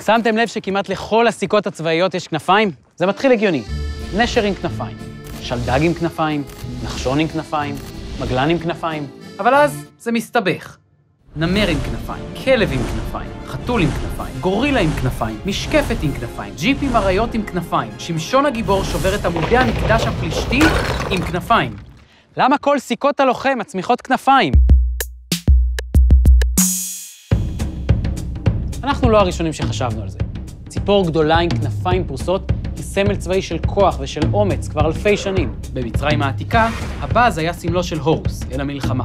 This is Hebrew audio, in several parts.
שמתם לב שכמעט לכל הסיכות הצבאיות יש כנפיים? זה מתחיל הגיוני. נשר עם כנפיים, שלדג עם כנפיים, נחשון עם כנפיים, מגלן עם כנפיים. אבל אז זה מסתבך. נמר עם כנפיים, כלב עם כנפיים, חתול עם כנפיים, גורילה עם כנפיים, משקפת עם כנפיים, ג'יפ עם אריות עם כנפיים, שמשון הגיבור שובר את עמודי המקדש הפלישתי עם כנפיים. למה כל סיכות הלוחם מצמיחות כנפיים? אנחנו לא הראשונים שחשבנו על זה. ציפור גדולה עם כנפיים פרוסות היא סמל צבאי של כוח ושל אומץ כבר אלפי שנים. במצרים העתיקה, הבאז היה סמלו של הורוס, אל המלחמה.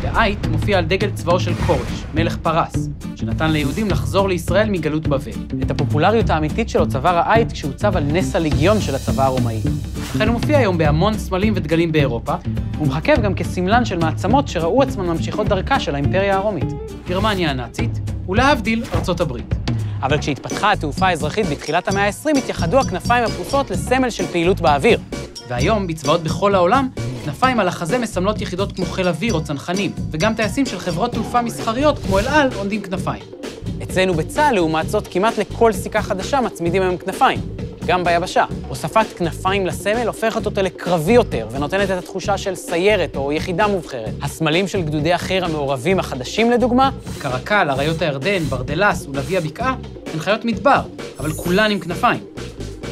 והעית מופיע על דגל צבאו של כורש, מלך פרס, שנתן ליהודים לחזור לישראל מגלות בבל. את הפופולריות האמיתית שלו צבר העית כשהוצב על נס הליגיון של הצבא הרומאי. לכן הוא מופיע היום בהמון סמלים ודגלים באירופה, הוא מחכב גם כסמלן של מעצמות שראו עצמן ממשיכות דרכה של האימפריה הרומית. גרמניה הנאצית, ולהבדיל ארצות הברית. אבל כשהתפתחה התעופה האזרחית בתחילת המאה ה-20, התייחדו הכנפיים הפרוסות לסמל של פעילות באוויר. והיום, בצבאות בכל העולם, כנפיים על החזה מסמלות יחידות כמו חיל אוויר או צנחנים, וגם טייסים של חברות תעופה מסחריות כמו אל על עונדים כנפיים. אצלנו בצה"ל, לעומת זאת, כמעט לכל סיכה חדשה מצמידים היום כנפיים, גם ביבשה. הוספת כנפיים לסמל הופכת אותו לקרבי יותר, ונותנת את התחושה של סיירת או יחידה מובחרת. הסמלים של גדודי החי"ר המעורבים החדשים, לדוגמה, קרקל, אריות הירדן, ברדלס ולוי הבקעה, הן חיות מדבר, אבל כולן עם כנפיים.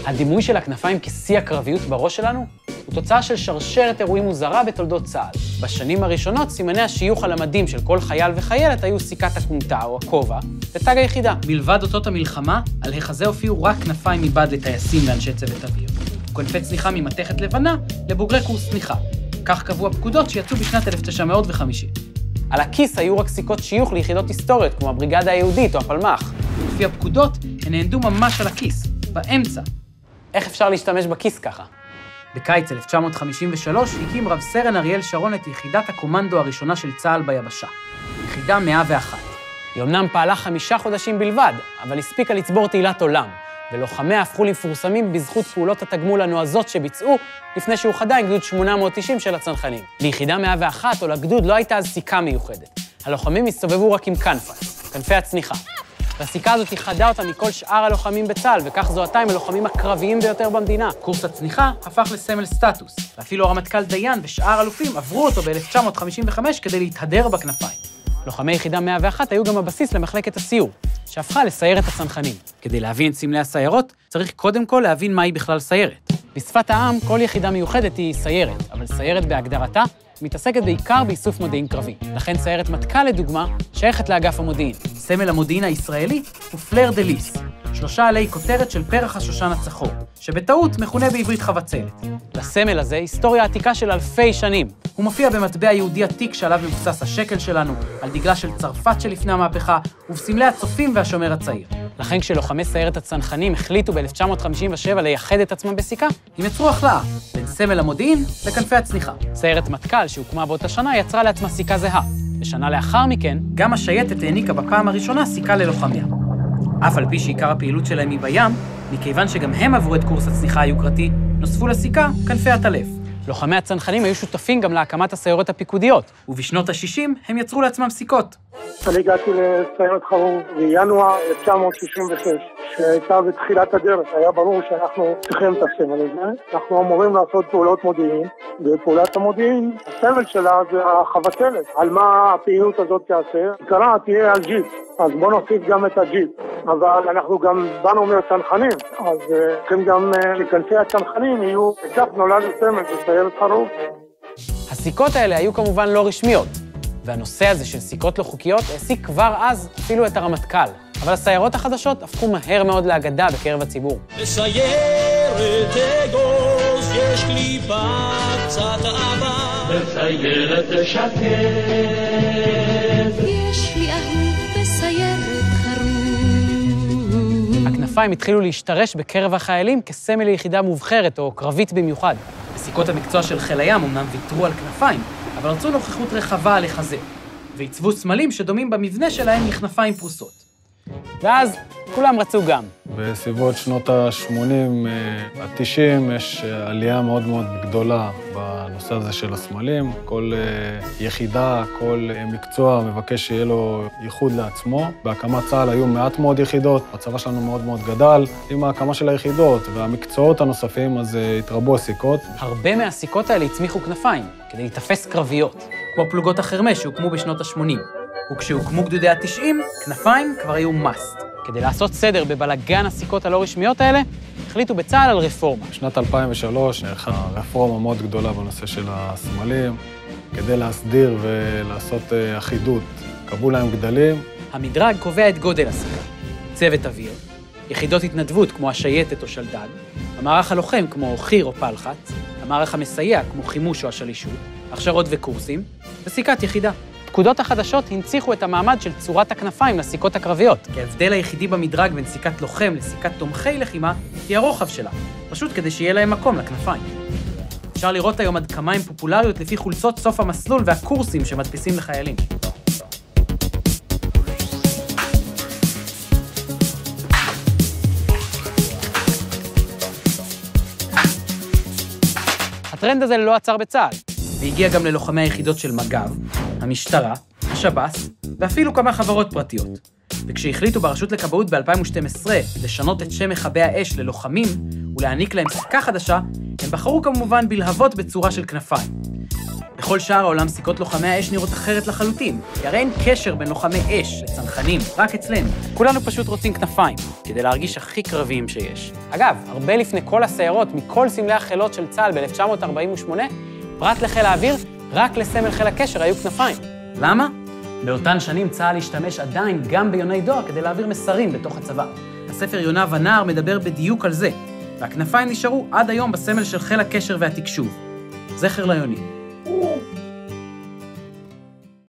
הדימוי של הכנפיים כשיא הקרביות בראש שלנו הוא תוצאה של שרשרת אירועים מוזרה בתולדות צה"ל. בשנים הראשונות, סימני השיוך על המדים של כל חייל וחיילת היו סיכת הכומתה או הכובע ותג היחידה. מלבד אותות המלחמה, על החזה הופיעו רק כנפיים מבד לטייסים ואנשי צוות אוויר. כנפי צניחה ממתכת לבנה לבוגרי קורס צניחה. כך קבעו הפקודות שיצאו בשנת 1950. על הכיס היו רק סיכות שיוך ליחידות היסטוריות, כמו הבריגדה היהודית או הפלמ"ח. לפי הפקודות, הן נענדו ממש על הכיס, באמצע. איך אפשר להשתמש בכיס ככה? בקיץ 1953 הקים רב סרן אריאל שרון את יחידת הקומנדו הראשונה של צה"ל ביבשה, יחידה 101. היא אמנם פעלה 5 חודשים בלבד, אבל הספיקה לצבור תהילת עולם, ולוחמיה הפכו למפורסמים בזכות פעולות התגמול הנועזות שביצעו לפני שאוחדה עם גדוד 890 של הצנחנים. ליחידה 101 או לגדוד לא הייתה אז סיכה מיוחדת. הלוחמים הסתובבו רק עם כנפס, כנפי הצניחה. והסיכה הזאת ייחדה אותה מכל שאר הלוחמים בצה"ל, וכך זוהתה עם הלוחמים הקרביים ביותר במדינה. קורס הצניחה הפך לסמל סטטוס, ואפילו הרמטכ"ל דיין ושאר אלופים עברו אותו ב-1955 כדי להתהדר בכנפיים. לוחמי יחידה 101 היו גם הבסיס למחלקת הסיור, שהפכה לסיירת הצנחנים. כדי להבין את סמלי הסיירות, צריך קודם כל להבין מהי בכלל סיירת. בשפת העם, כל יחידה מיוחדת היא סיירת, אבל סיירת בהגדרתה מתעסקת בעיקר באיסוף מודיעין קרבי. לכן סיירת מטכ"ל, לדוגמה, שייכת לאגף המודיעין. סמל המודיעין הישראלי הוא פלר דה ליס, 3 עלי כותרת של פרח השושן הצחור, שבטעות מכונה בעברית חבצלת. לסמל הזה היסטוריה עתיקה של אלפי שנים. הוא מופיע במטבע יהודי עתיק שעליו מבוסס השקל שלנו, על דגלה של צרפת שלפני המהפכה, ובסמלי הצופים והשומר הצעיר. לכן כשלוחמי סיירת הצנחנים החליטו ב-1957 לייחד את עצמם בסיכה, הם יצרו החלאה בין סמל המודיעין לכנפי הצניחה. סיירת מטכ"ל שהוקמה באותה שנה יצרה לעצמה סיכה זהה. ושנה לאחר מכן, גם השייטת העניקה בפעם הראשונה סיכה ללוחמיה. אף על פי שעיקר הפעילות שלהם היא בים, מכיוון שגם הם עברו את קורס הצניחה היוקרתי, נוספו לסיכה כנפי הטלף. לוחמי הצנחנים היו שותפים גם להקמת הסיירות הפיקודיות, ובשנות ה-60 הם יצרו לעצמם סיכות. אני הגעתי לסיירת חרוב בינואר 1966, שהייתה בתחילת הדרך. היה ברור שאנחנו צריכים את הסמל הזה. אנחנו אמורים לעשות פעולות מודיעין, ופעולת המודיעין, הסמל שלה זה החבצלת. על מה הפעילות הזאת תעשה? עיקרה תהיה על ג'יפ, אז בוא נוסיף גם את הג'יפ. אבל אנחנו גם באנו מהצנחנים, אז צריכים גם לכנפי הצנחנים יהיו, וכך נולד הסמל בסיירת חרוב. הסיכות האלה היו כמובן לא רשמיות, והנושא הזה של סיכות לא חוקיות העסיק כבר אז אפילו את הרמטכ"ל. אבל הסיירות החדשות הפכו מהר מאוד לאגדה בקרב הציבור. בסיירת אגוז יש קליפה קצת אהבה, בסיירת שקט יש לי אהוב בסיירת חרוב. הכנפיים התחילו להשתרש בקרב החיילים כסמל ליחידה מובחרת או קרבית במיוחד. בסיכות המקצוע של חיל הים אמנם ויתרו על כנפיים, אבל רצו נוכחות רחבה על החזה, ועיצבו סמלים שדומים במבנה שלהם לכנפיים פרוסות. ואז כולם רצו גם. בסביבות שנות ה-80 עד 90 יש עלייה מאוד מאוד גדולה בנושא הזה של הסמלים. כל יחידה, כל מקצוע מבקש שיהיה לו ייחוד לעצמו. בהקמת צה"ל היו מעט מאוד יחידות, הצבא שלנו מאוד מאוד גדל. עם ההקמה של היחידות והמקצועות הנוספים, אז התרבו הסיכות. הרבה מהסיכות האלה הצמיחו כנפיים, כדי להתאפס קרביות, כמו פלוגות החרמש שהוקמו בשנות ה-80. וכשהוקמו גדודי ה-90, כנפיים כבר היו must. כדי לעשות סדר בבלגן הסיכות הלא רשמיות האלה, החליטו בצה"ל על רפורמה. בשנת 2003 נערכה רפורמה מאוד גדולה בנושא של הסמלים, כדי להסדיר ולעשות אחידות. קבעו להם גדלים. המדרג קובע את גודל הסיכה, צוות אוויר, יחידות התנדבות כמו השייטת או שלדג, המערך הלוחם כמו חיר או פלחץ, המערך המסייע כמו חימוש או השלישות, הכשרות וקורסים, וסיכת יחידה. הפקודות החדשות הנציחו את המעמד של צורת הכנפיים לסיכות הקרביות, כי ההבדל היחידי במדרג בין סיכת לוחם לסיכת תומכי לחימה היא הרוחב שלה, פשוט כדי שיהיה להם מקום לכנפיים. אפשר לראות היום עד כמה הם פופולריות לפי חולצות סוף המסלול והקורסים שמדפיסים לחיילים. הטרנד הזה לא עצר בצה"ל, והגיע גם ללוחמי היחידות של מג"ב, המשטרה, השב"ס, ואפילו כמה חברות פרטיות. וכשהחליטו ברשות לכבאות ב-2012 לשנות את שם מכבי האש ללוחמים ולהעניק להם סיכה חדשה, הם בחרו כמובן בלהבות בצורה של כנפיים. בכל שאר העולם סיכות לוחמי האש נראות אחרת לחלוטין, כי הרי אין קשר בין לוחמי אש לצנחנים, רק אצלנו. כולנו פשוט רוצים כנפיים, כדי להרגיש הכי קרביים שיש. אגב, הרבה לפני כל הסיירות מכל סמלי החילות של צה"ל ב-1948, פרט לחיל האוויר, רק לסמל חיל הקשר היו כנפיים. למה? באותן שנים צה"ל השתמש עדיין גם ביוני דואר כדי להעביר מסרים בתוך הצבא. הספר יונה ונער מדבר בדיוק על זה, והכנפיים נשארו עד היום בסמל של חיל הקשר והתקשוב. זכר ליונים.